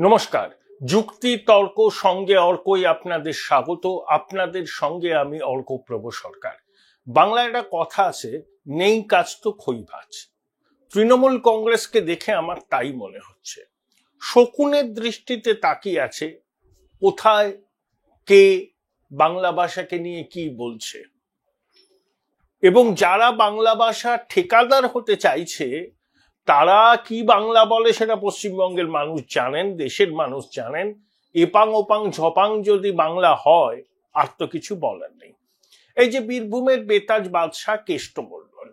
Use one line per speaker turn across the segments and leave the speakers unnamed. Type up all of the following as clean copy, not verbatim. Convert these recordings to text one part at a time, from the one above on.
নমস্কার। যুক্তি তর্ক সঙ্গে অর্কই আপনাদের স্বাগত। আপনাদের সঙ্গে আমি অর্কপ্রভ সরকার। বাংলায় একটা কথা আছে, নেই কাজ তো খই ভাজ। তৃণমূল কংগ্রেসকে দেখে আমার তাই মনে হচ্ছে। শকুনের দৃষ্টিতে তাকিয়ে আছে কোথায় কে বাংলা ভাষাকে নিয়ে কি বলছে, এবং যারা বাংলা ভাষা ঠিকাদার হতে চাইছে তারা কি বাংলা বলে সেটা পশ্চিমবঙ্গের মানুষ জানেন, দেশের মানুষ জানেন। এপাং ওপাং ঝপাং যদি বাংলা হয় আর তো কিছু বলার নেই। এই যে বীরভূমের বেতাজ বাদশাহ কেষ্টমণ্ডল,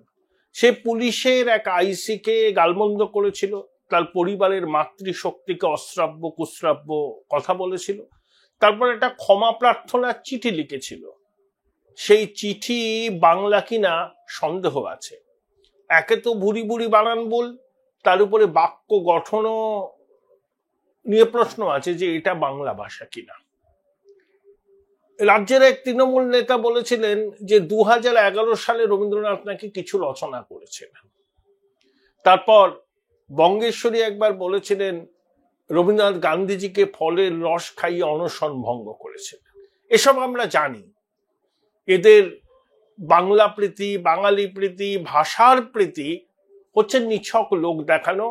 সে পুলিশের এক আইসিকে গালমন্দ করেছিল, তার পরিবারের মাতৃশক্তিকে অশ্রাব্য কুশ্রাব্য কথা বলেছিল, তারপর একটা ক্ষমা প্রার্থনার চিঠি লিখেছিল। সেই চিঠি বাংলা কিনা সন্দেহ আছে। একে তো ভুরি ভুরি বানান বল, তার উপরে বাক্য গঠনও নিয়ে প্রশ্ন আছে যে এটা বাংলা ভাষা কিনা। রাজ্যের এক তৃণমূল নেতা বলেছিলেন যে 2011 সালে রবীন্দ্রনাথ নাকি কিছু রচনা করেছিলেন। তারপর বঙ্গেশ্বরী একবার বলেছিলেন রবীন্দ্রনাথ গান্ধীজিকে ফলের রস খাইয়ে অনশন ভঙ্গ করেছিলেন। এসব আমরা জানি। এদের বাংলা প্রীতি, বাঙালি প্রীতি, ভাষার প্রীতি হচ্ছে নিছক লোক দেখানো।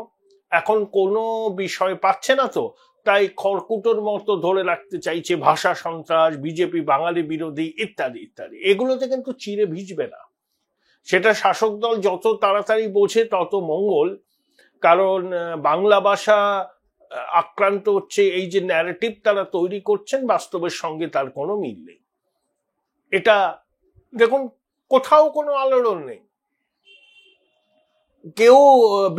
এখন কোনো বিষয় পাচ্ছে না তো তাই খড়কুটোর মতো ধরে রাখতে চাইছে ভাষা সন্ত্রাস, বিজেপি বাঙালি বিরোধী ইত্যাদি ইত্যাদি। এগুলোতে কিন্তু চিরে ভিজবে না। সেটা শাসক দল যত তাড়াতাড়ি বোঝে তত মঙ্গল। কারণ বাংলা ভাষা আক্রান্ত হচ্ছে, এই যে ন্যারেটিভ তারা তৈরি করছেন বাস্তবের সঙ্গে তার কোনো মিল নেই। এটা দেখুন, কোথাও কোনো আলোড়ন নেই। কেউ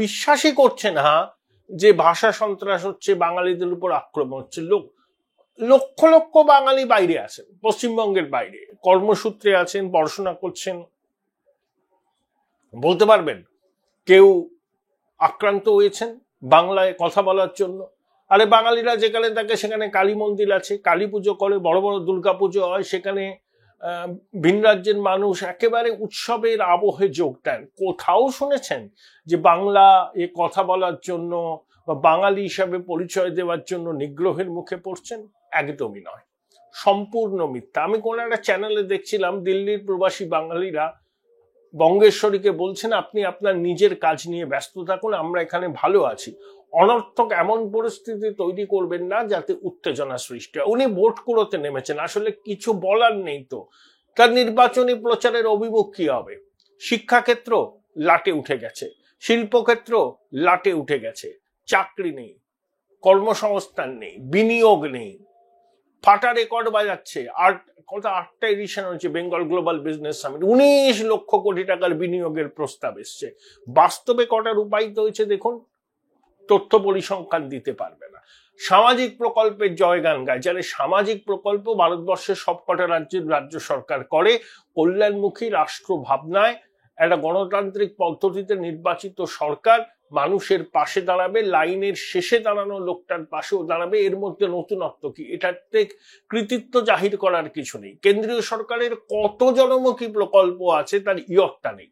বিশ্বাসই করছে না যে ভাষা সন্ত্রাস হচ্ছে, বাঙালিদের উপর আক্রমণ হচ্ছে। লক্ষ লক্ষ বাঙালি বাইরে আছেন, পশ্চিমবঙ্গের বাইরে কর্মসূত্রে আছেন, পড়াশোনা করছেন। বলতে পারবেন কেউ আক্রান্ত হয়েছেন বাংলায় কথা বলার জন্য? আরে বাঙালিরা যেখানে থাকে সেখানে কালী মন্দির আছে, কালী পুজো করে, বড় বড় দুর্গা পুজো হয়, সেখানে ভিন রাজ্যের মানুষ একেবারে উৎসবের আবহে যোগ দেন। কোথাও শুনেছেন যে বাংলা এ কথা বলার জন্য বা বাঙালি হিসাবে পরিচয় দেওয়ার জন্য নিগ্রহের মুখে পড়ছেন? একদমই নয়, সম্পূর্ণ মিথ্যা। আমি কোন একটা চ্যানেলে দেখছিলাম দিল্লির প্রবাসী বাঙালিরা বঙ্গেশ্বরীকে বলছেন আপনি আপনার নিজের কাজ নিয়ে ব্যস্ত থাকুন, আমরা এখানে ভালো আছি। অনর্থক এমন পরিস্থিতি তৈরি করবেন না যাতে উত্তেজনা সৃষ্টি হয়। উনি ভোট কুড়োতে নেমেছেন, আসলে কিছু বলার নেই তো। তার নির্বাচনী প্রচারের অভিমুখ কি হবে? শিক্ষাক্ষেত্র লাটে উঠে গেছে, শিল্পক্ষেত্র লাটে উঠে গেছে, চাকরি নেই, কর্মসংস্থান নেই, বিনিয়োগ নেই, ফাটা রেকর্ড বাজাচ্ছে। 8টা এডিশন হচ্ছে Bengal global business summit, 19 lakh crore টাকার বিনিয়োগের প্রস্তাব এসছে। বাস্তবে কটা রূপায়িত হয়েছে দেখুন, তথ্য পরিসংখ্যান দিতে পারবে না। সামাজিক প্রকল্পের জয়গান গায়, যারা সামাজিক প্রকল্প ভারতবর্ষের সবকটা রাজ্যের রাজ্য সরকার করে, কল্যাণমুখী রাষ্ট্র ভাবনায় একটা গণতান্ত্রিক পদ্ধতিতে নির্বাচিত সরকার মানুষের পাশে দাঁড়াবে, লাইনের শেষে দাঁড়ানো লোকটার পাশেও দাঁড়াবে। এর মধ্যে নতুনত্ব কি? এটাতে কৃতিত্ব জাহির করার কিছু নেই। কেন্দ্রীয় সরকারের কত জনমুখী প্রকল্প আছে তার ইয়ত্তা নেই।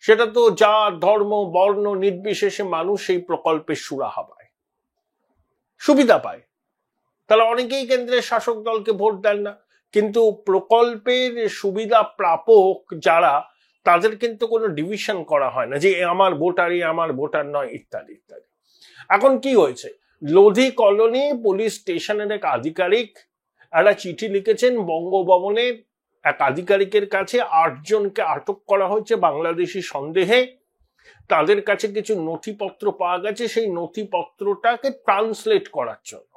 সেটা তো জাত ধর্ম বর্ণ নির্বিশেষে মানুষ সেই প্রকল্পের সুরাহা পায়, সুবিধা পায়। তাহলে অনেকেই কেন্দ্রের শাসক দলকে ভোট দেন না, কিন্তু প্রকল্পের সুবিধা প্রাপক যারা, তাদের কিন্তু কোনো ডিভিশন করা হয় না যে আমার ভোটারই আমার ভোটার নয় ইত্যাদি ইত্যাদি। এখন কি হয়েছে, লোধি কলোনি পুলিশ স্টেশনের এক আধিকারিক একটা চিঠি লিখেছেন বঙ্গভবনের এক আধিকারিকের কাছে। 8 জনকে আটক করা হয়েছে বাংলাদেশি সন্দেহে। তাদের কাছে কিছু নথিপত্র পাওয়া গেছে, সেই নথিপত্রটাকে ট্রান্সলেট করার জন্য।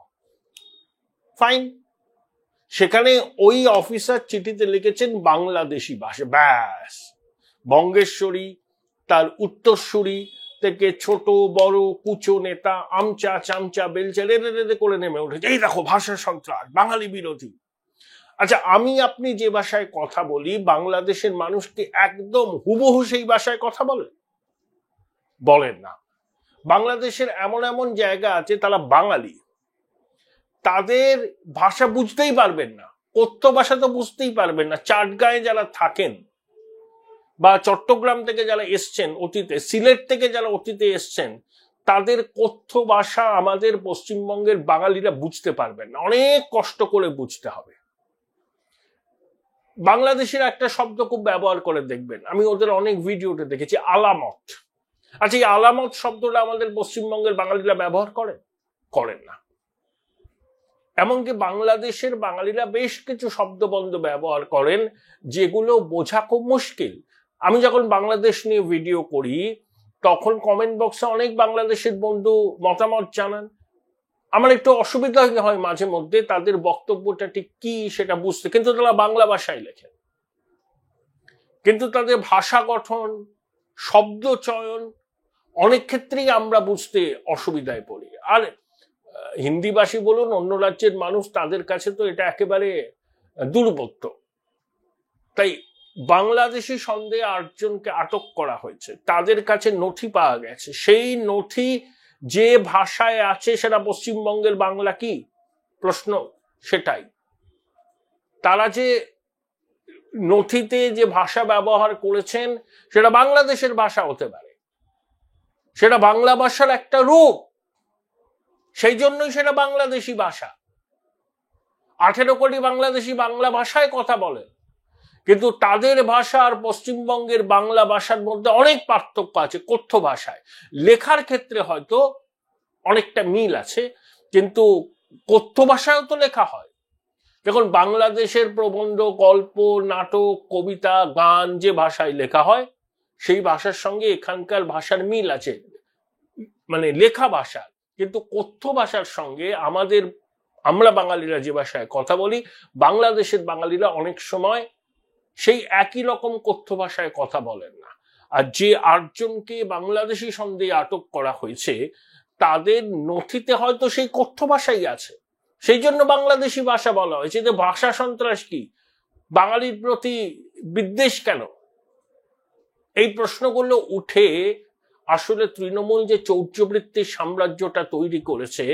ফাইন, সেখানে ওই অফিসার চিঠিতে লিখেছেন বাংলাদেশি ভাষা। ব্যাস, বঙ্গেশ্বরী তার উত্তরসূরি থেকে ছোট বড় কুচো নেতা আমচা চামচা বেলচা রেড়ে করে নেমে উঠেছে, এই দেখো ভাষা সন্ত্রাস, বাঙালি বিরোধী। আচ্ছা, আমি আপনি যে ভাষায় কথা বলি, বাংলাদেশের মানুষকে একদম হুবহু সেই ভাষায় কথা বলেন না। বাংলাদেশের এমন এমন জায়গা আছে তারা বাঙালি, তাদের ভাষা বুঝতেই পারবেন না, কথ্য ভাষা তো বুঝতেই পারবেন না। চাটগাঁয়ে যারা থাকেন বা চট্টগ্রাম থেকে যারা এসছেন অতীতে, সিলেট থেকে যারা অতীতে এসছেন, তাদের কথ্য ভাষা আমাদের পশ্চিমবঙ্গের বাঙালিরা বুঝতে পারবেন না, অনেক কষ্ট করে বুঝতে হবে। বাংলাদেশের একটা শব্দ খুব ব্যবহার করে দেখবেন, আমি ওদের অনেক ভিডিওতে দেখেছি, আলামত। আচ্ছা, এই আলামত শব্দটা আমাদের পশ্চিমবঙ্গের বাঙালিরা ব্যবহার করেন না। এমনকি বাংলাদেশের বাঙালিরা বেশ কিছু শব্দবন্ধ ব্যবহার করেন যেগুলো বোঝা খুব মুশকিল। আমি যখন বাংলাদেশ নিয়ে ভিডিও করি তখন কমেন্ট বক্সে অনেক বাংলাদেশের বন্ধু মতামত জানান, আমার একটু অসুবিধা হয় মাঝে মধ্যে তাদের বক্তব্যটা ঠিক কি সেটা বুঝতে, কিন্তু তারা বাংলা ভাষায় লেখেন, কিন্তু তাদের ভাষা গঠন, শব্দ চয়ন অনেক ক্ষেত্রেই আমরা বুঝতে অসুবিধায় পড়ি। আর হিন্দিভাষী বলুন, অন্য রাজ্যের মানুষ, তাদের কাছে তো এটা একেবারে দুর্বোধ্য। তাই বাংলাদেশি সন্দেহে 8 জনকে আটক করা হয়েছে, তাদের কাছে নথি পাওয়া গেছে, সেই নথি যে ভাষায় আছে সেটা পশ্চিমবঙ্গের বাংলা কি? প্রশ্ন সেটাই। তারা যে নথিতে যে ভাষা ব্যবহার করেছেন সেটা বাংলাদেশের ভাষা হতে পারে, সেটা বাংলা ভাষার একটা রূপ, সেই জন্যই সেটা বাংলাদেশি ভাষা। 18 কোটি বাংলাদেশি বাংলা ভাষায় কথা বলেন, কিন্তু তাদের ভাষা আর পশ্চিমবঙ্গের বাংলা ভাষার মধ্যে অনেক পার্থক্য আছে। কথ্য ভাষায় লেখার ক্ষেত্রে হয়তো অনেকটা মিল আছে, কিন্তু কথ্য ভাষায়ও তো লেখা হয়। দেখুন, বাংলাদেশের প্রবন্ধ, গল্প, নাটক, কবিতা, গান যে ভাষায় লেখা হয় সেই ভাষার সঙ্গে এখানকার ভাষার মিল আছে, মানে লেখা ভাষা। কিন্তু কথ্য ভাষার সঙ্গে আমরা বাঙালিরা যে ভাষায় কথা বলি, বাংলাদেশের বাঙালিরা অনেক সময় সেই একই রকম কথ্য ভাষায় কথা বলেন না। আর যে 8 জনকে বাংলাদেশি সন্দেহে আটক করা হয়েছে তাদের নথিতে হয়তো সেই কথ্য ভাষাই আছে, সেই জন্য বাংলাদেশি ভাষা বলা হয়েছে। যে ভাষা সন্ত্রাস কি, বাঙালির প্রতি বিদ্বেষ কেন, এই প্রশ্নগুলো উঠে আসলে তৃণমূল যে চৌর্যবৃত্তির সাম্রাজ্যটা তৈরি করেছে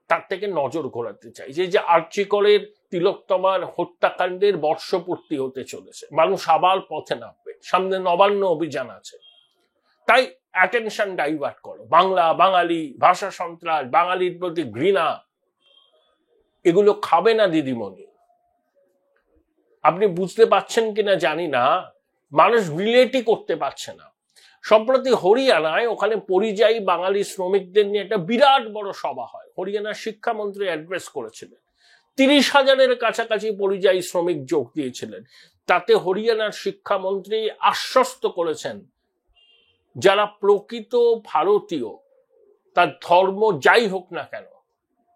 তার থেকে নজর ঘোরাতে চাই। যে আর্চিকরের তিলোত্তমার হত্যাকাণ্ডের বর্ষপূর্তি হতে চলেছে, মানুষ আবার পথে নামবে, সামনে নবান্ন অভিযান আছে, তাই অ্যাটেনশন ডাইভার্ট করো। বাংলা, বাঙালি, ভাষা সন্ত্রাস, বাঙালির প্রতি ঘৃণা, এগুলো খাবে না দিদিমণি। আপনি বুঝতে পারছেন কিনা জানি না, মানুষ রিলেটই করতে পারছে না। সম্প্রতি হরিয়ানায় ওখানে পরিযায়ী বাঙালি শ্রমিকদের নিয়ে একটা বিরাট বড় সভা হয়, হরিয়ানার শিক্ষামন্ত্রী অ্যাড্রেস করেছিলেন, 30,000-এর কাছাকাছি পরিযায়ী শ্রমিক যোগ দিয়েছিলেন। তাতে হরিয়ানার শিক্ষামন্ত্রী আশ্বস্ত করেছেন যারা প্রকৃত ভারতীয়, তার ধর্ম যাই হোক না কেন,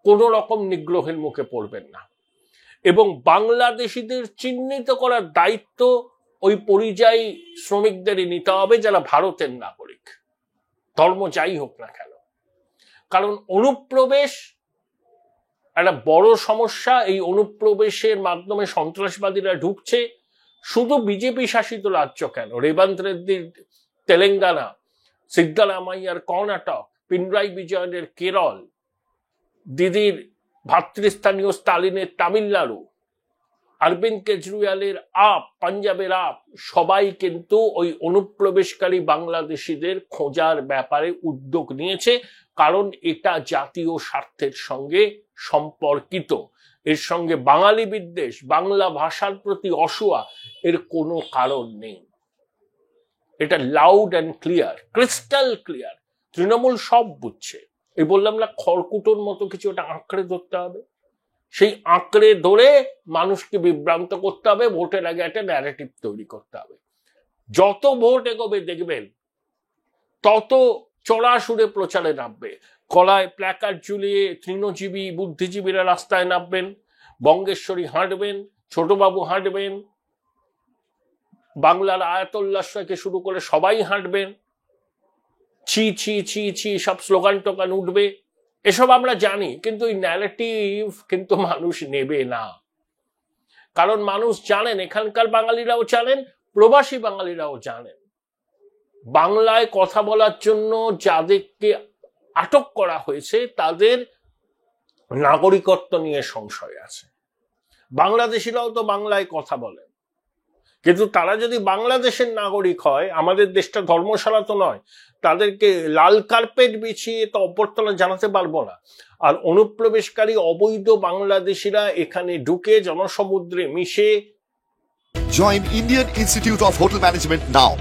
কোনো রকম নিগ্রহের মুখে পড়বেন না, এবং বাংলাদেশিদের চিহ্নিত করার দায়িত্ব ওই পরিযায়ী শ্রমিকদেরই নিতে হবে যারা ভারতের নাগরিক, ধর্ম যাই হোক না কেন। কারণ অনুপ্রবেশ একটা বড় সমস্যা। এই অনুপ্রবেশের মাধ্যমে সন্ত্রাসবাদীরা ঢুকছে। শুধু বিজেপি শাসিত রাজ্য কেন, রেবন্ত রেড্ডির তেলেঙ্গানা, সিদ্দারামাইয়ার কর্ণাটক, পিনরাই বিজয়নের কেরল, দিদির ভাতৃস্থানীয় স্টালিনের তামিলনাড়ু, অরবিন্দ কেজরিওয়ালের আপ, পাঞ্জাবের আপ, সবাই কিন্তু ওই অনুপ্রবেশকারী বাংলাদেশিদের খোঁজার ব্যাপারে উদ্যোগ নিয়েছে, কারণ এটা জাতীয় স্বার্থের সঙ্গে সম্পর্কিত। এর সঙ্গে বাঙালি বিদ্বেষ, বাংলা ভাষার প্রতি অসূয়া, এর কোনো কারণ নেই। এটা loud and clear, crystal clear. Trinamool সব বুঝছে। এই বললাম না, খড়কুটোর মতো কিছু ওটা আঁকড়ে ধরতে হবে, সেই আঁকড়ে ধরে মানুষকে বিভ্রান্ত করতে হবে, ভোটের আগে একটা ন্যারেটিভ তৈরি করতে হবে। যত ভোট এগোবে দেখবেন তত চড়া সুরে প্রচারে নামবে, গলায় প্ল্যাকার্ড ঝুলিয়ে তৃণজীবী বুদ্ধিজীবীরা রাস্তায় নামবেন, বঙ্গেশ্বরী হাঁটবেন, ছোটবাবু হাঁটবেন, বাংলার আয়াতুল্লাহ থেকে শুরু করে সবাই হাঁটবেন, ছি ছি ছি ছি সব স্লোগান টোকান উঠবে। এসব আমরা জানি, কিন্তু এই ন্যারেটিভ কিন্তু মানুষ নেবে না। কারণ মানুষ জানেন, এখানকার বাঙালিরাও জানেন, প্রবাসী বাঙালিরাও জানেন, বাংলায় কথা বলার জন্য যাদেরকে আটক করা হয়েছে তাদের নাগরিকত্ব নিয়ে সংশয় আছে। বাংলাদেশিরাও তো বাংলায় কথা বলেন, কিন্তু তারা যদি বাংলাদেশের নাগরিক হয়, আমাদের দেশটা ধর্মশালা তো নয়, তাদেরকে লাল কার্পেট বিছিয়ে তো অভ্যর্থনা জানাতে পারবো না। আর অনুপ্রবেশকারী অবৈধ বাংলাদেশিরা এখানে ঢুকে জনসমুদ্রে মিশে।
Join Indian Institute of Hotel Management now.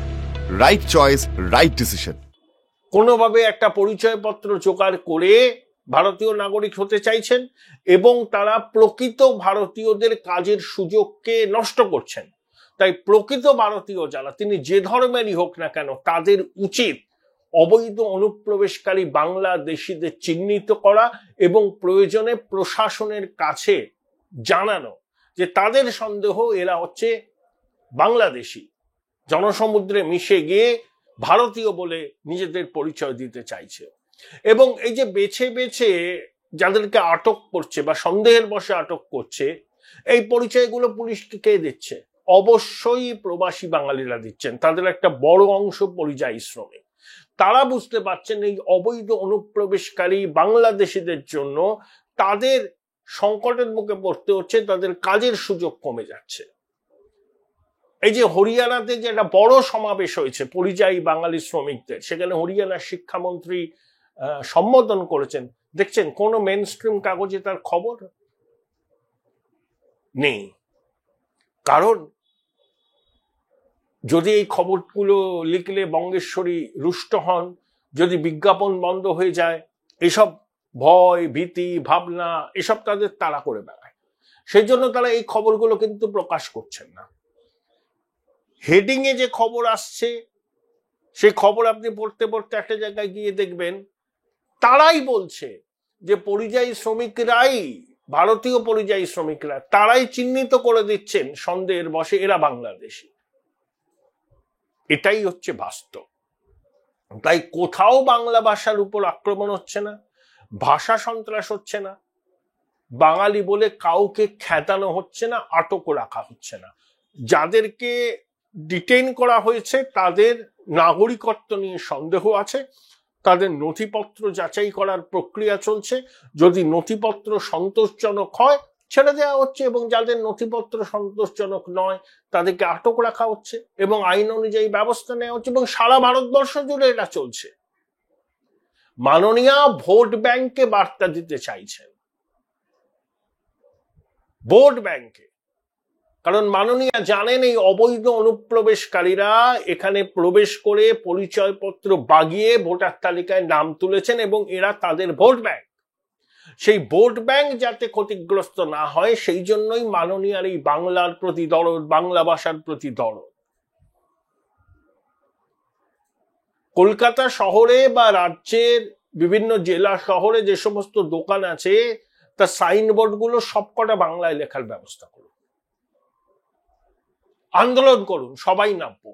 Right choice, right decision.
কোনোভাবে একটা পরিচয়পত্র জোগাড় করে ভারতীয় নাগরিক হতে চাইছেন এবং তারা প্রকৃত ভারতীয়দের কাজের সুযোগকে নষ্ট করছেন। তাই প্রকৃত ভারতীয় যারা, তিনি যে ধর্মেরই হোক না কেন, তাদের উচিত অবৈধ অনুপ্রবেশকারী বাংলাদেশিদের চিহ্নিত করা এবং প্রয়োজনে প্রশাসনের কাছে জানানো যে তাদের সন্দেহ এরা হচ্ছে বাংলাদেশি, জনসমুদ্রে মিশে গিয়ে ভারতীয় বলে নিজেদের পরিচয় দিতে চাইছে। এবং এই যে বেছে বেছে যাদেরকে আটক করছে বা সন্দেহের বশে আটক করছে, এই পরিচয়গুলো পুলিশকে কে দিচ্ছে? অবশ্যই প্রবাসী বাঙালিরা দিচ্ছেন। তাদের একটা বড় অংশ পরিযায়ী শ্রমিক। তারা বুঝতে পারছেন এই অবৈধ অনুপ্রবেশকারী বাংলাদেশিদের জন্য তাদের সংকটের মুখে পড়তে হচ্ছে, তাদের কাজের সুযোগ কমে যাচ্ছে। এই যে হরিয়ানাতে যে একটা বড় সমাবেশ হয়েছে পরিযায়ী বাঙালি শ্রমিকদের, সেখানে হরিয়ানার শিক্ষামন্ত্রী সম্বোধন করেছেন, দেখছেন কোন মেন স্ট্রিম কাগজে তার খবর নেই। কারণ যদি এই খবরগুলো লিখলে বঙ্গেশ্বরী রুষ্ট হন, যদি বিজ্ঞাপন বন্ধ হয়ে যায়, এসব ভয় ভীতি ভাবনা এসব তাদের তাড়া করে বেড়ায়। সেই জন্য তারা এই খবরগুলো কিন্তু প্রকাশ করছেন না। হেডিং এ যে খবর আসছে, সেই খবর আপনি পড়তে পড়তে একটা জায়গায় গিয়ে দেখবেন তারাই বলছে যে পরিযায়ী শ্রমিকরাই, ভারতীয় পরিযায়ী শ্রমিকরা, তারাই চিহ্নিত করে দিচ্ছেন সন্দেহের বশে এরা বাংলাদেশি। এটাই হচ্ছে বাস্তব। তাই কোথাও বাংলা ভাষার উপর আক্রমণ হচ্ছে না, ভাষা সন্ত্রাস হচ্ছে না, বাঙালি বলে কাউকে খ্যাতানো হচ্ছে না, আটক রাখা হচ্ছে না। যাদেরকে ডিটেইন করা হয়েছে তাদের নাগরিকত্ব নিয়ে সন্দেহ আছে, তাদের নথিপত্র যাচাই করার প্রক্রিয়া চলছে। যদি নথিপত্র সন্তোষজনক হয় ছেড়ে দেওয়া হচ্ছে, এবং যাদের নথিপত্র সন্তোষজনক নয় তাদেরকে আটক রাখা হচ্ছে এবং আইন অনুযায়ী ব্যবস্থা নেওয়া হচ্ছে। এবং সারা ভারতবর্ষ জুড়ে এটা চলছে। মাননীয় ভোট ব্যাংকে বার্তা দিতে চাইছেন, ভোট ব্যাংকে। কারণ মাননীয় জানেন এই অবৈধ অনুপ্রবেশকারীরা এখানে প্রবেশ করে পরিচয়পত্র বাগিয়ে ভোটার তালিকায় নাম তুলেছেন এবং এরা তাদের ভোট ব্যাংক। সেই ভোট ব্যাংক যাতে ক্ষতিগ্রস্ত না হয় সেই জন্যই মাননীয়ার এই বাংলার প্রতি দরদ, বাংলা ভাষার প্রতি দরদ। কলকাতা শহরে বা রাজ্যের বিভিন্ন জেলা শহরে যে সমস্ত দোকান আছে তার সাইনবোর্ড গুলো সবকটা বাংলায় লেখার ব্যবস্থা করুন। আন্দোলন করুন, সবাই নামবো।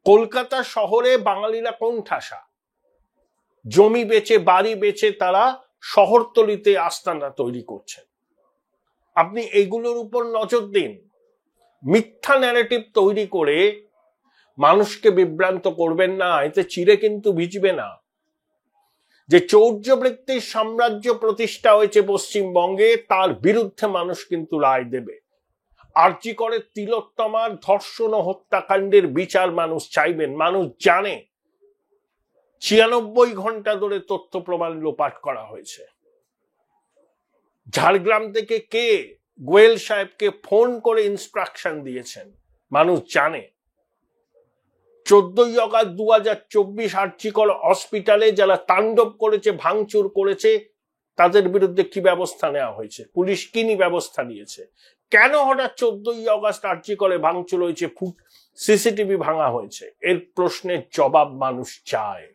কলকাতা শহরে বাঙালিরা কোন ঠাসা, জমি বেচে বাড়ি বেচে তারা শহরতলিতে আস্তানা তৈরি করছেন। আপনি এইগুলোর উপর নজর দিন। মিথ্যা ন্যারেটিভ তৈরি করে মানুষকে বিভ্রান্ত করবেন না, এতে চিড়ে কিন্তু ভিজবে না। যে চৌর্যবৃত্তির সাম্রাজ্য প্রতিষ্ঠা হয়েছে পশ্চিমবঙ্গে, তার বিরুদ্ধে মানুষ কিন্তু রায় দেবে। আরজি করে তিলোত্তমার ধর্ষণ ও হত্যাকাণ্ডের বিচার মানুষ চাইবেন। মানুষ জানে 96 ঘন্টা ধরে তথ্য প্রমাণ লোপাট করা হয়েছে। ঝাড়গ্রাম থেকে কে গোয়েল সাহেবকে ফোন করে ইনস্ট্রাকশন দিয়েছেন মানুষ জানে। 14 অগাস্ট 2024 আরজি করে হসপিটালে যারা তাণ্ডব করেছে, ভাঙচুর করেছে, তাদের বিরুদ্ধে কি ব্যবস্থা নেওয়া হয়েছে? পুলিশ কি ব্যবস্থা নিয়েছে? কেন হঠাৎ 14 অগাস্ট আরজি করে ভাঙচুর হয়েছে, সিসিটিভি ভাঙা হয়েছে? এর প্রশ্নের জবাব মানুষ চায়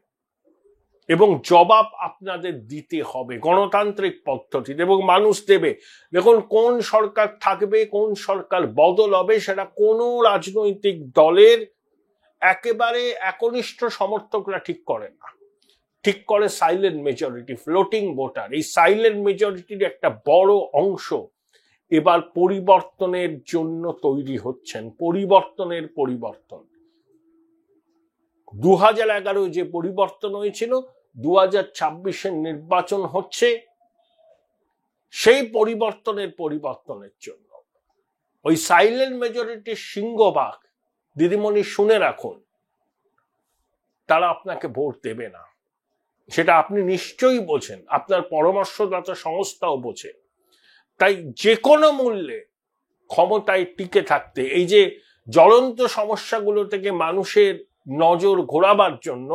এবং জবাব আপনাদের দিতে হবে গণতান্ত্রিক পদ্ধতিতে, এবং মানুষ দেবে। দেখুন, কোন সরকার থাকবে, কোন সরকার বদল হবে, সেটা কোনো রাজনৈতিক দলের একেবারে একনিষ্ঠ সমর্থকরা ঠিক করে না। ঠিক করে সাইলেন্ট মেজরিটি, ফ্লোটিং ভোটার। এই সাইলেন্ট মেজরিটির একটা বড় অংশ এবার পরিবর্তনের জন্য তৈরি হচ্ছেন। পরিবর্তন 2011 যে পরিবর্তন হয়েছিল, 2026 নির্বাচন হচ্ছে সেই পরিবর্তনের জন্য। ওই সাইলেন্ট মেজরিটির সিংহভাগ দিদিমণি শুনে রাখুন, তারা আপনাকে ভোট দেবে না। সেটা আপনি নিশ্চয়ই বোঝেন, আপনার পরামর্শদাতা সংস্থাও বোঝে। তাই যে কোনো মূল্যে ক্ষমতায় টিকে থাকতে, এই যে জ্বলন্ত সমস্যাগুলো থেকে মানুষের নজর ঘোরাবার জন্য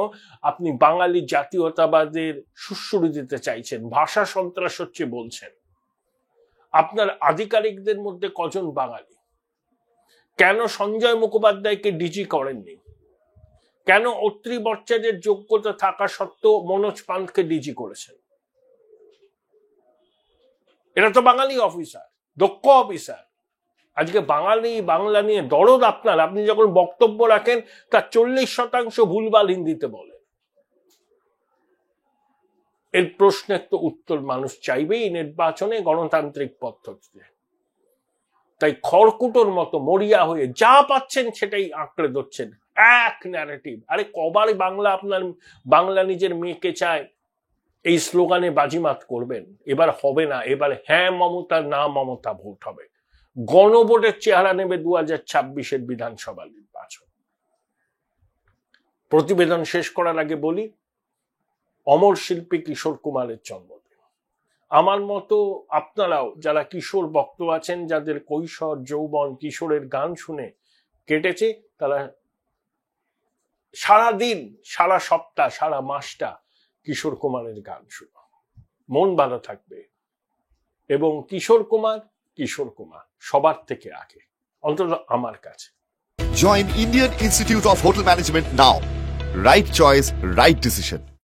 আপনি বাঙালি জাতীয়তাবাদের সুশ্রুতি দিতে চাইছেন, ভাষা সন্ত্রাস হচ্ছে বলছেন। আপনার আধিকারিকদের মধ্যে কজন বাঙালি? কেন সঞ্জয় মুখোপাধ্যায়কে ডিজি করেননি? কেন অত্রি ভট্টাচার্যের যোগ্যতা থাকা সত্ত্বেও মনোজ পান্থকে ডিজি করেছেন? এরা তো বাঙালি অফিসার, দক্ষ অফিসার। আজকে বাংলা নিয়ে দরদ আপনার, আপনি যখন বক্তব্য রাখেন তার 40% ভুলভাল হিন্দিতে বলেন। এর প্রশ্নের তো উত্তর মানুষ চাইবেই নির্বাচনে, গণতান্ত্রিক পদ্ধতিতে। তাই খড়কুটোর মতো মরিয়া হয়ে যা পাচ্ছেন সেটাই আঁকড়ে ধরছেন, এক ন্যারেটিভ। আরে কবার বাংলা নিজের মেয়েকে চায় এই স্লোগানে বাজিমাত করবেন? এবার হবে না, এবার হ্যাঁ মমতা না মমতা ভোট হবে। গণভোটের চেহারা নেবে 2026-এর বিধানসভা নির্বাচন। প্রতিবেদন শেষ করার আগে বলি, অমর শিল্পী কিশোর কুমারের জন্মদিন। আমার মতো আপনারাও যারা কিশোর ভক্ত আছেন, যাদের কৈশোর যৌবন কিশোরের গান শুনে কেটেছে, তারা সারা দিন, সারা সপ্তাহ, সারা মাসটা কিশোর কুমারের গান শুনো, মন ভালো থাকবে। এবং কিশোর কুমার সবার থেকে আগে, অন্তত আমার কাছে।
Join Indian Institute of Hotel Management now. Right choice, right decision.